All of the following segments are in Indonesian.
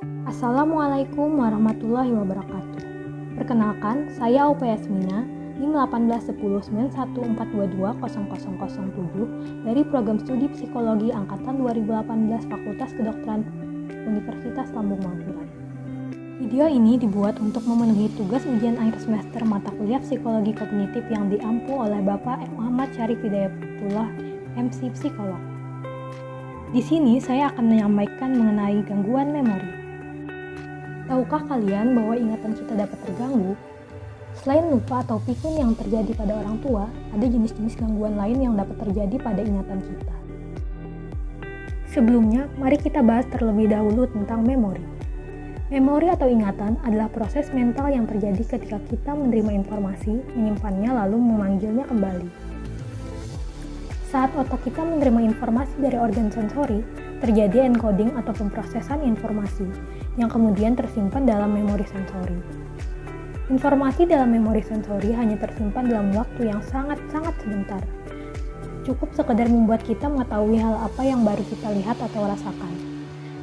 Assalamualaikum warahmatullahi wabarakatuh. Perkenalkan, saya Aupa Yasmina, NIM 18114220007 dari Program Studi Psikologi Angkatan 2018 Fakultas Kedokteran Universitas Lambung Mangkurat. Video ini dibuat untuk memenuhi tugas ujian akhir semester mata kuliah Psikologi Kognitif yang diampu oleh Bapak Muhammad Syarif Hidayatullah, MC Psikolog. Di sini saya akan menyampaikan mengenai gangguan memori. Tahukah kalian bahwa ingatan kita dapat terganggu? Selain lupa atau pikun yang terjadi pada orang tua, ada jenis-jenis gangguan lain yang dapat terjadi pada ingatan kita. Sebelumnya, mari kita bahas terlebih dahulu tentang memori. Memori atau ingatan adalah proses mental yang terjadi ketika kita menerima informasi, menyimpannya lalu memanggilnya kembali. Saat otak kita menerima informasi dari organ sensori, terjadi encoding atau pemrosesan informasi yang kemudian tersimpan dalam memori sensori. Informasi dalam memori sensori hanya tersimpan dalam waktu yang sangat-sangat sebentar. Cukup sekedar membuat kita mengetahui hal apa yang baru kita lihat atau rasakan.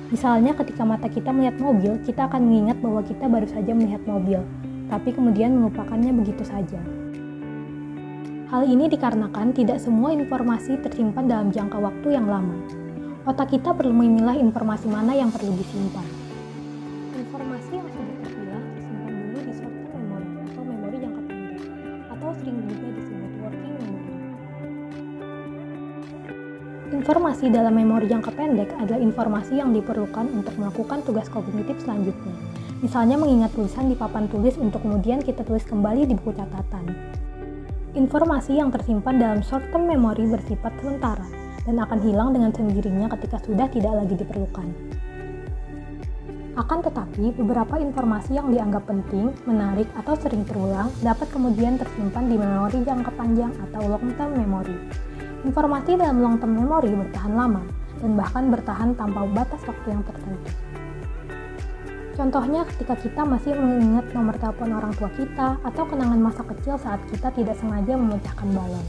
Misalnya ketika mata kita melihat mobil, kita akan mengingat bahwa kita baru saja melihat mobil, tapi kemudian melupakannya begitu saja. Hal ini dikarenakan tidak semua informasi tersimpan dalam jangka waktu yang lama. Otak kita perlu memilah informasi mana yang perlu disimpan. Informasi yang sudah terpilah disimpan dulu di short-term memory atau memori jangka pendek, atau sering juga disebut working memory. Informasi dalam memori jangka pendek adalah informasi yang diperlukan untuk melakukan tugas kognitif selanjutnya. Misalnya mengingat tulisan di papan tulis untuk kemudian kita tulis kembali di buku catatan. Informasi yang tersimpan dalam short-term memory bersifat sementara dan akan hilang dengan sendirinya ketika sudah tidak lagi diperlukan. Akan tetapi, beberapa informasi yang dianggap penting, menarik, atau sering terulang dapat kemudian tersimpan di memori jangka panjang atau long-term memory. Informasi dalam long-term memory bertahan lama dan bahkan bertahan tanpa batas waktu yang tertentu. Contohnya ketika kita masih mengingat nomor telepon orang tua kita atau kenangan masa kecil saat kita tidak sengaja memecahkan balon.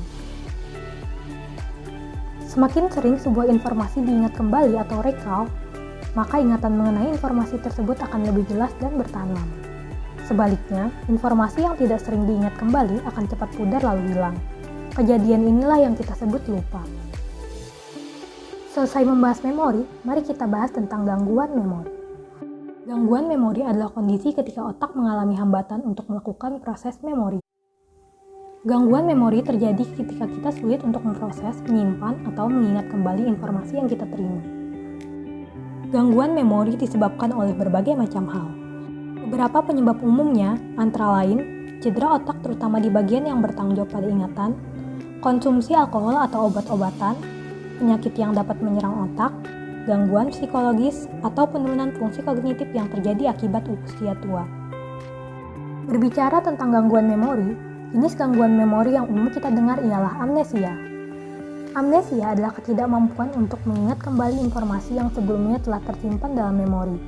Semakin sering sebuah informasi diingat kembali atau recall, maka ingatan mengenai informasi tersebut akan lebih jelas dan bertahan lama. Sebaliknya, informasi yang tidak sering diingat kembali akan cepat pudar lalu hilang. Kejadian inilah yang kita sebut lupa. Selesai membahas memori, mari kita bahas tentang gangguan memori. Gangguan memori adalah kondisi ketika otak mengalami hambatan untuk melakukan proses memori. Gangguan memori terjadi ketika kita sulit untuk memproses, menyimpan, atau mengingat kembali informasi yang kita terima. Gangguan memori disebabkan oleh berbagai macam hal. Beberapa penyebab umumnya antara lain cedera otak terutama di bagian yang bertanggung jawab pada ingatan, konsumsi alkohol atau obat-obatan, penyakit yang dapat menyerang otak, gangguan psikologis, atau penurunan fungsi kognitif yang terjadi akibat usia tua. Berbicara tentang gangguan memori, jenis gangguan memori yang umum kita dengar ialah amnesia. Amnesia adalah ketidakmampuan untuk mengingat kembali informasi yang sebelumnya telah tersimpan dalam memori.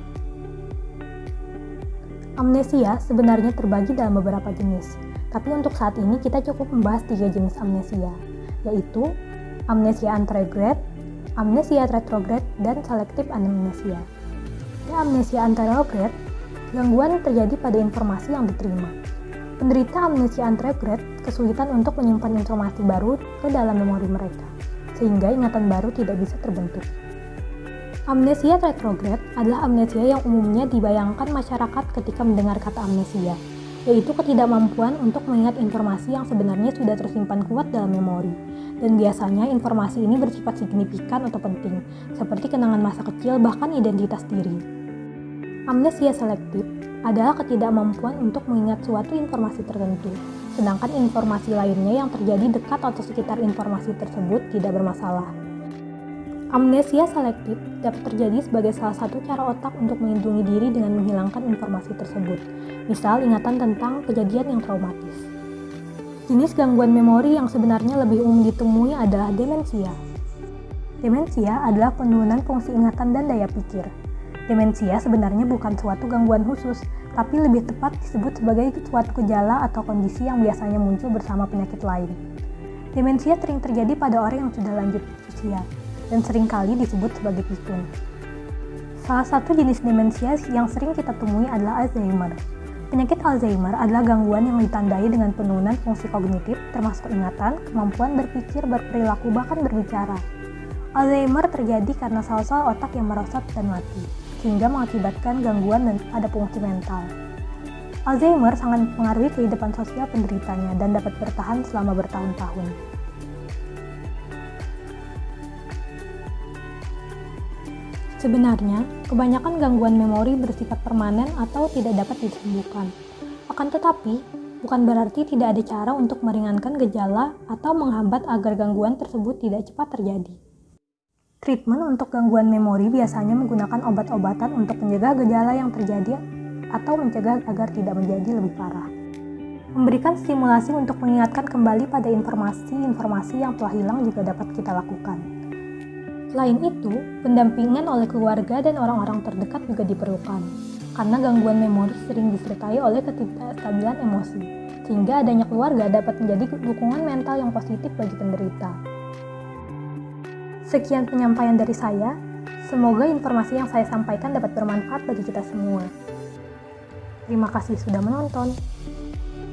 Amnesia sebenarnya terbagi dalam beberapa jenis, tapi untuk saat ini kita cukup membahas 3 jenis amnesia, yaitu amnesia anterograde, amnesia retrograde, dan selektif amnesia. Pada amnesia anterograde, gangguan terjadi pada informasi yang diterima. Penderita amnesia anterograde kesulitan untuk menyimpan informasi baru ke dalam memori mereka, sehingga ingatan baru tidak bisa terbentuk. Amnesia retrograde adalah amnesia yang umumnya dibayangkan masyarakat ketika mendengar kata amnesia, yaitu ketidakmampuan untuk mengingat informasi yang sebenarnya sudah tersimpan kuat dalam memori. Dan biasanya informasi ini bersifat signifikan atau penting, seperti kenangan masa kecil bahkan identitas diri. Amnesia selektif adalah ketidakmampuan untuk mengingat suatu informasi tertentu, sedangkan informasi lainnya yang terjadi dekat atau sekitar informasi tersebut tidak bermasalah. Amnesia selektif dapat terjadi sebagai salah satu cara otak untuk melindungi diri dengan menghilangkan informasi tersebut, misal ingatan tentang kejadian yang traumatis. Jenis gangguan memori yang sebenarnya lebih umum ditemui adalah demensia. Demensia adalah penurunan fungsi ingatan dan daya pikir. Demensia sebenarnya bukan suatu gangguan khusus, tapi lebih tepat disebut sebagai suatu gejala atau kondisi yang biasanya muncul bersama penyakit lain. Demensia sering terjadi pada orang yang sudah lanjut usia, dan seringkali disebut sebagai pikun. Salah satu jenis demensia yang sering kita temui adalah Alzheimer. Penyakit Alzheimer adalah gangguan yang ditandai dengan penurunan fungsi kognitif, termasuk ingatan, kemampuan berpikir, berperilaku, bahkan berbicara. Alzheimer terjadi karena sel-sel otak yang merosot dan mati, sehingga mengakibatkan gangguan pada fungsi mental. Alzheimer sangat mempengaruhi kehidupan sosial penderitanya dan dapat bertahan selama bertahun-tahun. Sebenarnya, kebanyakan gangguan memori bersifat permanen atau tidak dapat disembuhkan. Akan tetapi, bukan berarti tidak ada cara untuk meringankan gejala atau menghambat agar gangguan tersebut tidak cepat terjadi. Treatment untuk gangguan memori biasanya menggunakan obat-obatan untuk mencegah gejala yang terjadi atau mencegah agar tidak menjadi lebih parah. Memberikan stimulasi untuk mengingatkan kembali pada informasi-informasi yang telah hilang juga dapat kita lakukan. Selain itu, pendampingan oleh keluarga dan orang-orang terdekat juga diperlukan, karena gangguan memori sering disertai oleh ketidakstabilan emosi, sehingga adanya keluarga dapat menjadi dukungan mental yang positif bagi penderita. Sekian penyampaian dari saya, semoga informasi yang saya sampaikan dapat bermanfaat bagi kita semua. Terima kasih sudah menonton.